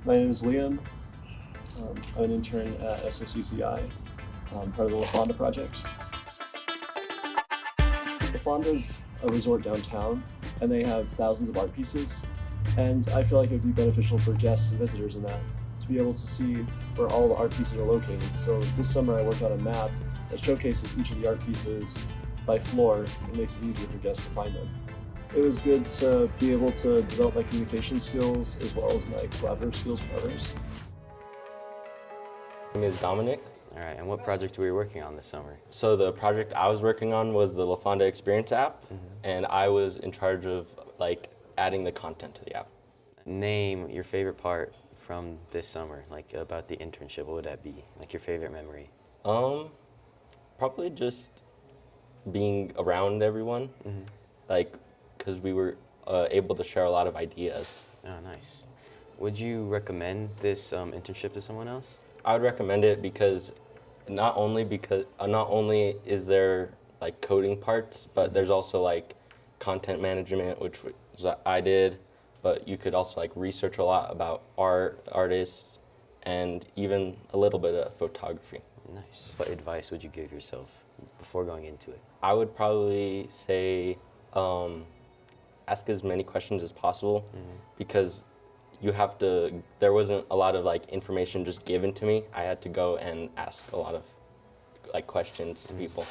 My name is Liam. I'm an intern at SOCCI, part of the Lefonda project. Lefonda is a resort downtown, and they have thousands of art pieces, and I feel like it would be beneficial for guests and visitors in that to be able to see where all the art pieces are located. So this summer I worked out a map that showcases each of the art pieces by floor and makes it easier for guests to find them. It was good to be able to develop my communication skills as well as my collaborative skills with others. My name is Dominic. All right, and what project were you working on this summer? So the project I was working on was the Lefonda Experience app, and I was in charge of adding the content to the app. Name your favorite part from this summer, about the internship. What would that be? Like your favorite memory? Probably just being around everyone, because we were able to share a lot of ideas. Oh, nice. Would you recommend this internship to someone else? I would recommend it because not only is there coding parts, but there's also content management, which was what I did. But you could also research a lot about artists, and even a little bit of photography. Nice. What advice would you give yourself before going into it? I would probably say ask as many questions as possible, because there wasn't a lot of information just given to me. I had to go and ask a lot of questions to people.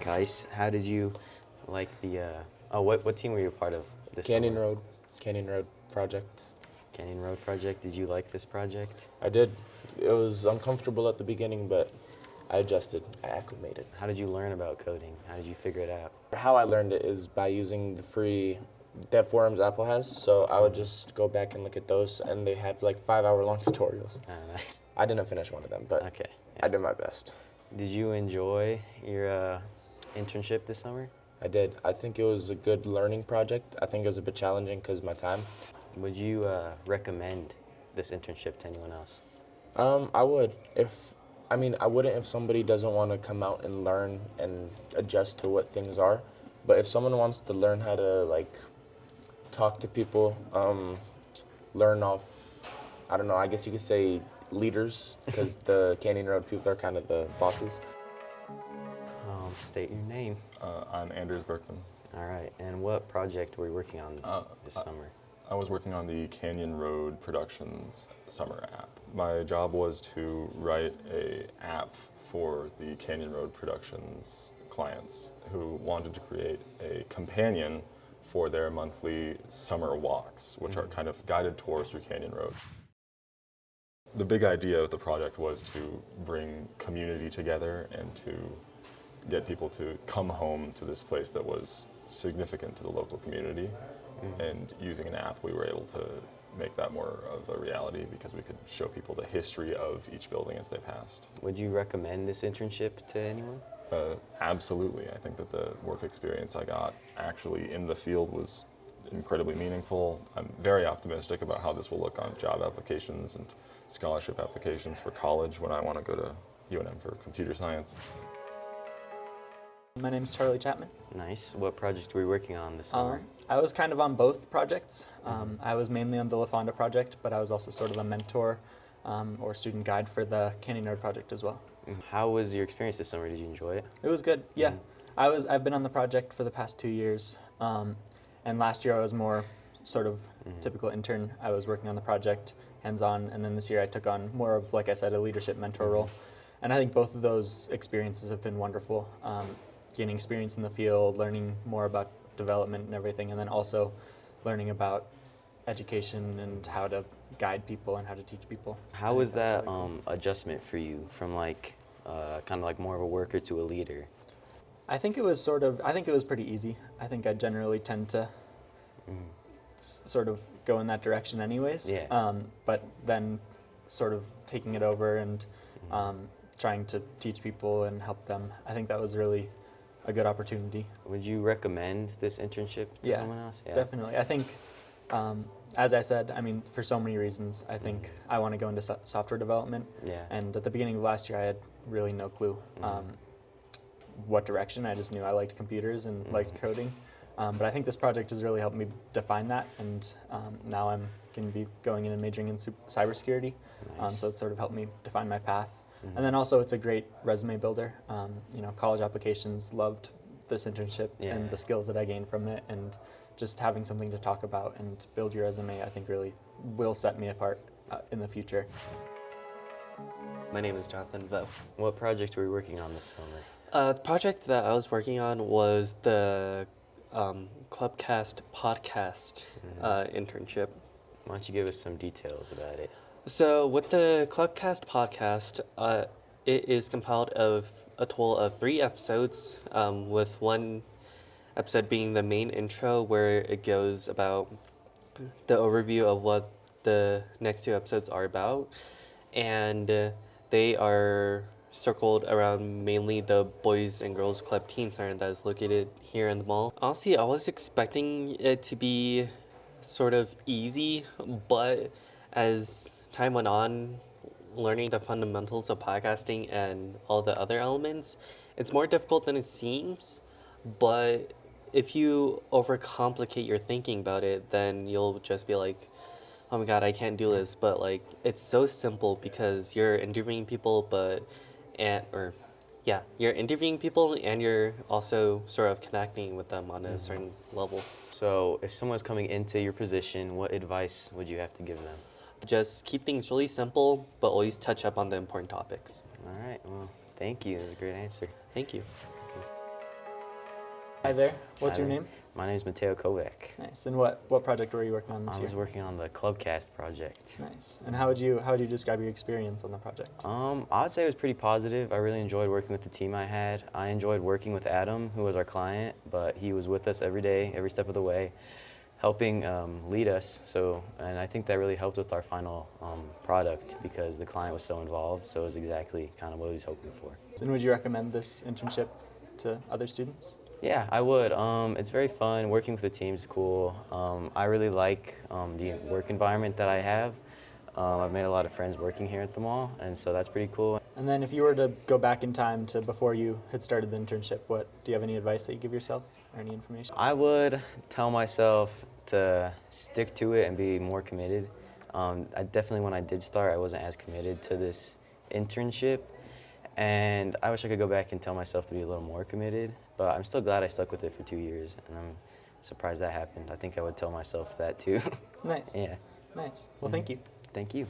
Guys, how did you like the, what team were you a part of this Canyon summer? Road project. Canyon Road project. Did you like this project? I did. It was uncomfortable at the beginning, but I adjusted. I acclimated. How did you learn about coding? How did you figure it out? How I learned it is by using the free dev forums Apple has. So I would just go back and look at those, and they had 5-hour-long tutorials. Oh, nice. I didn't finish one of them, but Okay. I did my best. Did you enjoy your internship this summer? I did. I think it was a good learning project. I think it was a bit challenging because of my time. Would you recommend this internship to anyone else? I would. I wouldn't if somebody doesn't want to come out and learn and adjust to what things are. But if someone wants to learn how to talk to people, learn off, I don't know, I guess you could say leaders, because the Canyon Road people are kind of the bosses. State your name. I'm Anders Berkman. All right, and what project were you working on this summer? I was working on the Canyon Road Productions summer app. My job was to write an app for the Canyon Road Productions clients who wanted to create a companion for their monthly summer walks, which are kind of guided tours through Canyon Road. The big idea of the project was to bring community together and to get people to come home to this place that was significant to the local community. And using an app, we were able to make that more of a reality because we could show people the history of each building as they passed. Would you recommend this internship to anyone? Absolutely. I think that the work experience I got actually in the field was incredibly meaningful. I'm very optimistic about how this will look on job applications and scholarship applications for college when I want to go to UNM for computer science. My name's Charlie Chapman. Nice. What project were you working on this summer? I was kind of on both projects. I was mainly on the Lefonda project, but I was also sort of a mentor or student guide for the Canyon Road project as well. How was your experience this summer? Did you enjoy it? It was good, yeah. I've been on the project for the past 2 years, and last year I was more sort of typical intern. I was working on the project hands-on, and then this year I took on more of, like I said, a leadership mentor role. And I think both of those experiences have been wonderful. Gaining experience in the field, learning more about development and everything, and then also learning about education and how to guide people and how to teach people. How was that adjustment for you from kind of more of a worker to a leader? I think it was pretty easy. I think I generally tend to sort of go in that direction anyways. Yeah. But then sort of taking it over and trying to teach people and help them, I think that was really a good opportunity. Would you recommend this internship to someone else? Yeah, definitely. I think, as I said, for so many reasons, I think I want to go into software development. Yeah. And at the beginning of last year, I had really no clue what direction. I just knew I liked computers and liked coding. But I think this project has really helped me define that, and now I'm going to be going in and majoring in cybersecurity. Nice. So it's sort of helped me define my path. And then also it's a great resume builder. College applications loved this internship and the skills that I gained from it, and just having something to talk about and build your resume, I think really will set me apart in the future. My name is Jonathan Vo. What project were you working on this summer? The project that I was working on was the Clubcast podcast internship. Why don't you give us some details about it? So with the Clubcast podcast, it is compiled of a total of 3 episodes, with one episode being the main intro, where it goes about the overview of what the next 2 episodes are about, and they are circled around mainly the Boys and Girls Club Team Center that is located here in the mall. Honestly, I was expecting it to be sort of easy, but as time went on, learning the fundamentals of podcasting and all the other elements, it's more difficult than it seems. But if you overcomplicate your thinking about it, then you'll just be like, oh my god, I can't do this. But like, it's so simple because you're interviewing people, you're interviewing people and you're also sort of connecting with them on a certain level. So if someone's coming into your position, what advice would you have to give them? Just keep things really simple, but always touch up on the important topics. All right, well, thank you. That was a great answer. Thank you. Hi there. What's Hi your there. name? My name is Mateo Kovac. Nice. And what project were you working on this I year? was working on the Clubcast project. Nice. And how would you describe your experience on the project? I would say it was pretty positive. I really enjoyed working with the team I had. I enjoyed working with Adam, who was our client, but he was with us every day, every step of the way, helping lead us. And I think that really helped with our final product because the client was so involved. So it was exactly kind of what he was hoping for. And would you recommend this internship to other students? Yeah, I would. It's very fun. Working with the team is cool. I really like the work environment that I have. I've made a lot of friends working here at the mall, and so that's pretty cool. And then if you were to go back in time to before you had started the internship, do you have any advice that you give yourself or any information? I would tell myself to stick to it and be more committed. I definitely, when I did start, I wasn't as committed to this internship. And I wish I could go back and tell myself to be a little more committed, but I'm still glad I stuck with it for 2 years, and I'm surprised that happened. I think I would tell myself that too. Nice. Yeah. Nice. Well, thank you. Thank you.